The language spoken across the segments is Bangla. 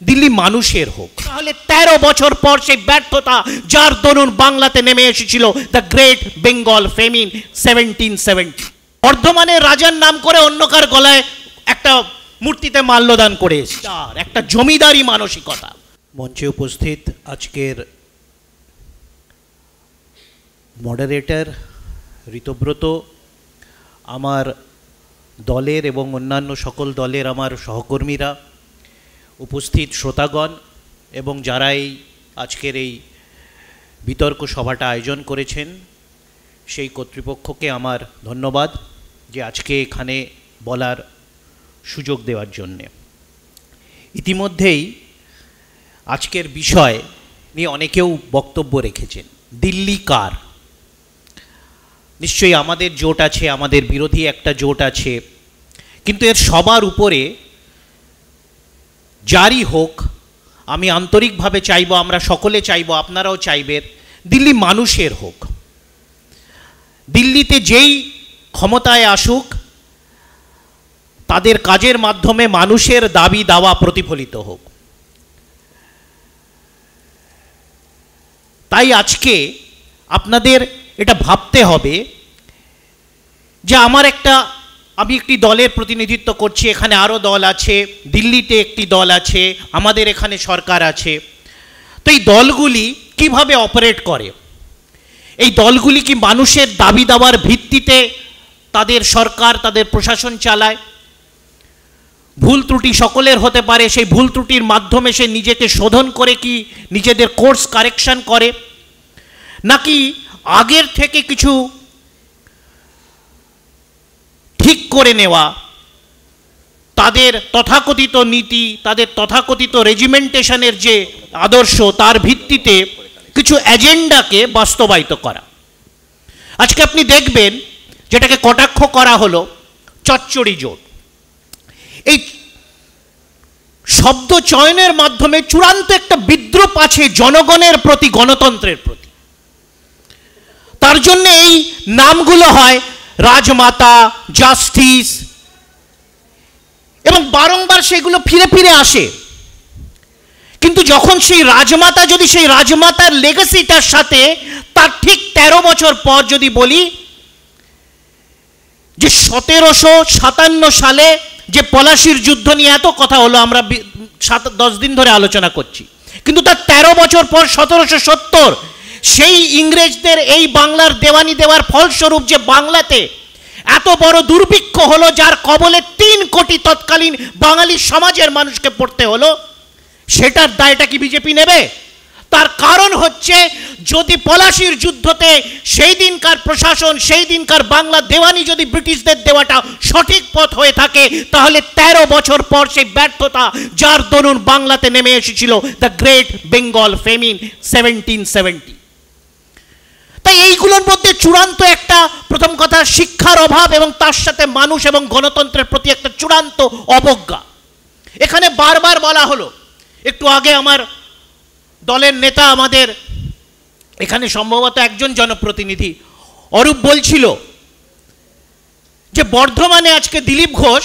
দিল্লি মানুষের হোক। তাহলে 13 বছর পর সেই ব্যর্থতা, যার দরুন বাংলাতে নেমে এসেছিল দ্য গ্রেট বেঙ্গল ফেমিন 1770। বর্ধমানের রাজার নাম করে অন্য কার গলায় একটা মূর্তিতে মাল্যদান করে এসেছে, একটা জমিদারি মানসিকতা। মঞ্চে উপস্থিত আজকের মডারেটর ঋতব্রত, আমার দলের এবং অন্যান্য সকল দলের আমার সহকর্মীরা, উপস্থিত শ্রোতাগণ এবং যারাই আজকের এই বিতর্ক সভাটা আয়োজন করেছেন, সেই কর্তৃপক্ষকে আমার ধন্যবাদ যে আজকে এখানে বলার সুযোগ দেওয়ার জন্যে। ইতিমধ্যেই আজকের বিষয় নিয়ে অনেকেও বক্তব্য রেখেছেন। দিল্লি কার? নিশ্চয়ই আমাদের জোট আছে, আমাদের বিরোধী একটা জোট আছে, কিন্তু এর সবার উপরে জারি হোক, আমি আন্তরিকভাবে চাইব, আমরা সকলে চাইব, আপনারাও চাইবেন, দিল্লি মানুষের হোক। দিল্লিতে যেই ক্ষমতায় আসুক, তাদের কাজের মাধ্যমে মানুষের দাবি দাওয়া প্রতিফলিত হোক। তাই আজকে আপনাদের এটা ভাবতে হবে যে আমি একটি দলের প্রতিনিধিত্ব করছি, এখানে আরও দল আছে, দিল্লিতে একটি দল আছে, আমাদের এখানে সরকার আছে। তো এই দলগুলি কিভাবে অপারেট করে? এই দলগুলি কি মানুষের দাবি দাওয়ার ভিত্তিতে তাদের সরকার, তাদের প্রশাসন চালায়? ভুল ত্রুটি সকলের হতে পারে, সেই ভুল ত্রুটির মাধ্যমে সে নিজেকে শোধন করে কি নিজেদের কোর্স কারেকশন করে, নাকি আগের থেকে কিছু ঠিক করে নেওয়া, তাদের তথাকথিত নীতি, তাদের তথাকথিত রেজিমেন্টেশনের যে আদর্শ, তার ভিত্তিতে কিছু এজেন্ডাকে বাস্তবায়িত করা। আজকে আপনি দেখবেন যেটাকে কটাক্ষ করা হলো চচ্চড়ি জোট। এই শব্দ চয়নের মাধ্যমে চূড়ান্ত একটা বিদ্রূপ আছে জনগণের প্রতি, গণতন্ত্রের প্রতি। তার জন্য এই নামগুলো হয় রাজমাতা, জাস্টিস, এবং বারংবার সেগুলো ফিরে ফিরে আসে। কিন্তু যখন সেই রাজমাতা, যদি সেই রাজমাতার লেগাসিটার সাথে তার ঠিক 13 বছর পর যদি বলি যে 1757 সালে যে পলাশির যুদ্ধ নিয়ে এত কথা হলো, আমরা 10 দিন ধরে আলোচনা করছি, কিন্তু তার 13 বছর পর 1770 সেই ইংরেজদের এই বাংলার দেওয়ানি দেওয়ার ফলস্বরূপ যে বাংলাতে এত বড় দুর্ভিক্ষ হলো, যার কবলে 3 কোটি তৎকালীন বাঙালি সমাজের মানুষকে পড়তে হলো, সেটার দায়টা কি বিজেপি নেবে? তার কারণ হচ্ছে, যদি পলাশির যুদ্ধতে সেই দিনকার প্রশাসন, সেই দিনকার বাংলা দেওয়ানি যদি ব্রিটিশদের দেওয়াটা সঠিক পথ হয়ে থাকে, তাহলে 13 বছর পর সেই ব্যর্থতা, যার দরুন বাংলাতে নেমে এসেছিল দ্য গ্রেট বেঙ্গল ফেমিন 1770। তাই এইগুলোর মধ্যে চূড়ান্ত একটা, প্রথম কথা শিক্ষার অভাব, এবং তার সাথে মানুষ এবং গণতন্ত্রের প্রতি একটা চূড়ান্ত অবজ্ঞা। এখানে বারবার বলা হলো, একটু আগে আমার দলের নেতা, আমাদের এখানে সম্ভবত একজন জনপ্রতিনিধি অরূপ বলছিল যে বর্ধমানে আজকে দিলীপ ঘোষ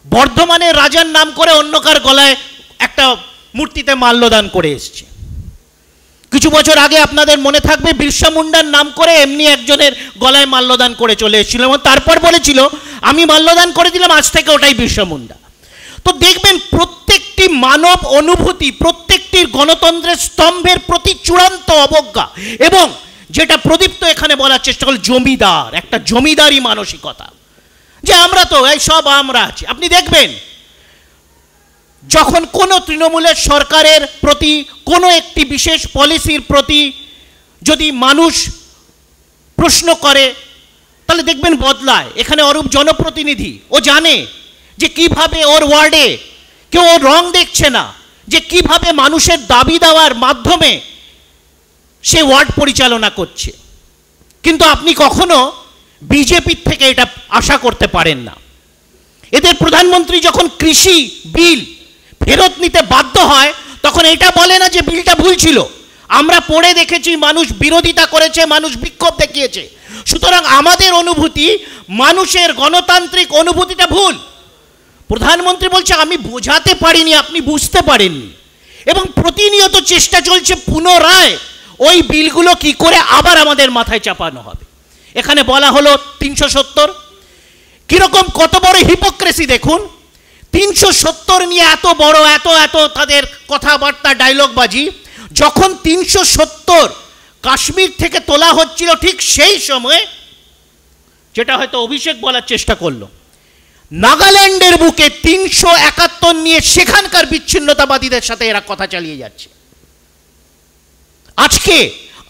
বর্ধমানের রাজার নাম করে অন্য কার গলায় একটা মূর্তিতে মাল্যদান করে এসছে। কিছু বছর আগে আপনাদের মনে থাকবে বিরসা মুন্ডার নাম করে এমনি একজনের গলায় মাল্যদান করে চলে এসেছিল, এবং তারপর বলেছিল আমি মাল্যদান করে দিলাম, আজ থেকে ওটাই বিরসা মুন্ডা। তো দেখবেন প্রত্যেকটি মানব অনুভূতি, প্রত্যেকটির গণতন্ত্রের স্তম্ভের প্রতি চূড়ান্ত অবজ্ঞা, এবং যেটা প্রদীপ্ত এখানে বলার চেষ্টা করল, জমিদার, একটা জমিদারি মানসিকতা, যে আমরা তো এই সব আমরা আছি। আপনি দেখবেন যখন কোনো তৃণমূলের সরকারের প্রতি, কোনো একটি বিশেষ পলিসির প্রতি যদি মানুষ প্রশ্ন করে, তাহলে দেখবেন বদলায়। এখানে অরূপ জনপ্রতিনিধি, ও জানে যে কিভাবে ওর ওয়ার্ডে কেউ ওর রং দেখছে না, যে কিভাবে মানুষের দাবি দেওয়ার মাধ্যমে সে ওয়ার্ড পরিচালনা করছে। কিন্তু আপনি কখনো বিজেপির থেকে এটা আশা করতে পারেন না। এদের প্রধানমন্ত্রী যখন কৃষি বিল ফেরত নিতে বাধ্য হয়, তখন এটা বলে না যে বিলটা ভুল ছিল, আমরা পড়ে দেখেছি, মানুষ বিরোধিতা করেছে, মানুষ বিক্ষোভ দেখিয়েছে। সুতরাং আমাদের অনুভূতি, মানুষের গণতান্ত্রিক অনুভূতিটা ভুল। প্রধানমন্ত্রী বলছে আমি বোঝাতে পারিনি, আপনি বুঝতে পারেননি, এবং প্রতিনিয়ত চেষ্টা চলছে পুনরায় ওই বিলগুলো কি করে আবার আমাদের মাথায় চাপানো হবে। এখানে বলা হলো 370, কিরকম কত বড় হিপোক্রেসি দেখুন। 370 নিয়ে এত বড় এত তাদের কথাবার্তা ডায়লগবাজি, যখন 370 কাশ্মীর থেকে তোলা হচ্ছিল ঠিক সেই সময়, যেটা হয়তো অভিষেক বলার চেষ্টা করলো, নাগাল্যান্ডের বুকে 371 নিয়ে সেখানকার বিচ্ছিন্নতাবাদীদের সাথে এরা কথা চালিয়ে যাচ্ছে।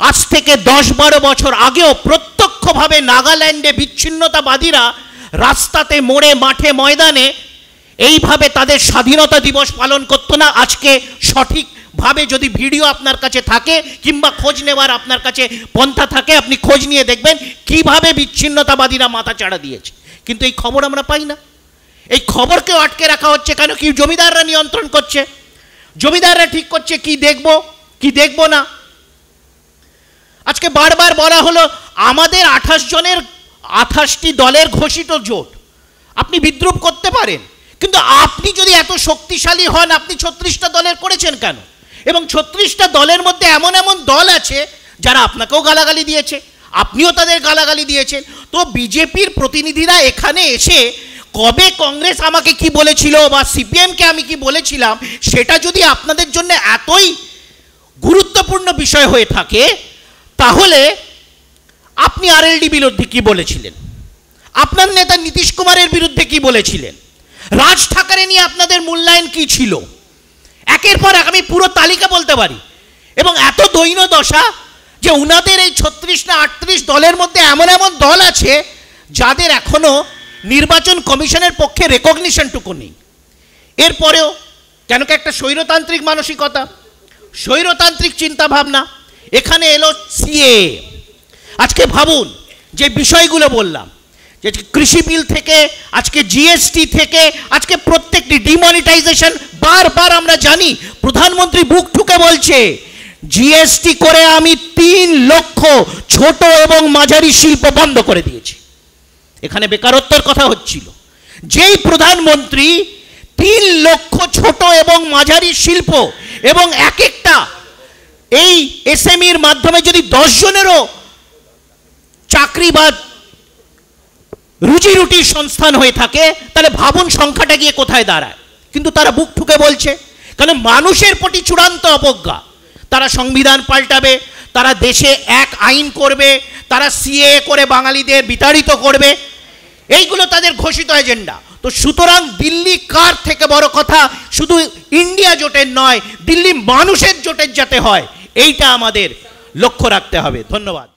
আজ থেকে 10-12 বছর আগেও প্রত্যক্ষভাবে নাগাল্যান্ডে বিচ্ছিন্নতাবাদীরা রাস্তাতে, মোড়ে, মাঠে, ময়দানে এইভাবে তাদের স্বাধীনতা দিবস পালন করতো না। আজকে সঠিকভাবে যদি ভিডিও আপনার কাছে থাকে কিংবা খোঁজ নেওয়ার আপনার কাছে পন্থা থাকে, আপনি খোঁজ নিয়ে দেখবেন কিভাবে বিচ্ছিন্নতাবাদীরা মাথা চাড়া দিয়েছে। কিন্তু এই খবর আমরা পাই না। এই খবরকেও আটকে রাখা হচ্ছে কেন? কি জমিদাররা নিয়ন্ত্রণ করছে, জমিদাররা ঠিক করছে কি দেখব কি দেখব না। আজকে বারবার বলা হলো আমাদের 28টি দলের ঘোষিত জোট, আপনি বিদ্রুপ করতে পারেন, কিন্তু আপনি যদি এত শক্তিশালী হন আপনি 36টা দলের করেছেন কেন? এবং 36টা দলের মধ্যে এমন দল আছে যারা আপনাকেও গালাগালি দিয়েছে, আপনিও তাদের গালাগালি দিয়েছেন। তো বিজেপির প্রতিনিধিরা এখানে এসে কবে কংগ্রেস আমাকে কি বলেছিল বা সিপিএমকে আমি কি বলেছিলাম, সেটা যদি আপনাদের জন্য এতই গুরুত্বপূর্ণ বিষয় হয়ে থাকে, তাহলে আপনি আরএলডি বিরুদ্ধে কি বলেছিলেন, আপনার নেতা নীতিশ কুমারের বিরুদ্ধে কি বলেছিলেন, রাজ ঠাকরে নিয়ে আপনাদের মূল্যায়ন কি ছিল, একের পর এক আমি পুরো তালিকা বলতে পারি। এবং এত দৈন্য দশা যে উনাদের এই 36 না 38 দলের মধ্যে এমন দল আছে যাদের এখনো নির্বাচন কমিশনের পক্ষে রেকগনিশনটুকু নেই। এরপরেও কেন কি একটা স্বৈরতান্ত্রিক মানসিকতা, স্বৈরতান্ত্রিক চিন্তাভাবনা এখানে এলো। সিএ, আজকে ভাবুন যে বিষয়গুলো বললাম, যে কৃষি বিল থেকে আজকে জিএসটি থেকে আজকে প্রত্যেকটি ডিমনিটাইজেশন, বারবার আমরা জানি প্রধানমন্ত্রী বুক ঠুকে বলছে জিএসটি করে আমি 3 লক্ষ ছোট এবং মাঝারি শিল্প বন্ধ করে দিয়েছি। এখানে বেকারত্বের কথা হচ্ছিল, যেই প্রধানমন্ত্রী 3 লক্ষ ছোট এবং মাঝারি শিল্প এবং এক একটা এই এসএমইর মাধ্যমে যদি 10 জনেরও চাকরি বা রুজি রুটির সংস্থান হয়ে থাকে, তাহলে ভাবুন সংখ্যাটা গিয়ে কোথায় দাঁড়ায়। কিন্তু তারা বুক ঠুকে বলছে, কারণ মানুষের প্রতি চূড়ান্ত অবজ্ঞা। তারা সংবিধান পাল্টাবে, তারা দেশে এক আইন করবে, তারা সিএ করে বাঙালিদের বিতাড়িত করবে, এইগুলো তাদের ঘোষিত এজেন্ডা। তো সুতরাং দিল্লি কার থেকে বড় কথা, শুধু ইন্ডিয়া জোটের নয়, দিল্লি মানুষের জোটের যাতে হয়, এইটা আমাদের লক্ষ্য রাখতে হবে। ধন্যবাদ।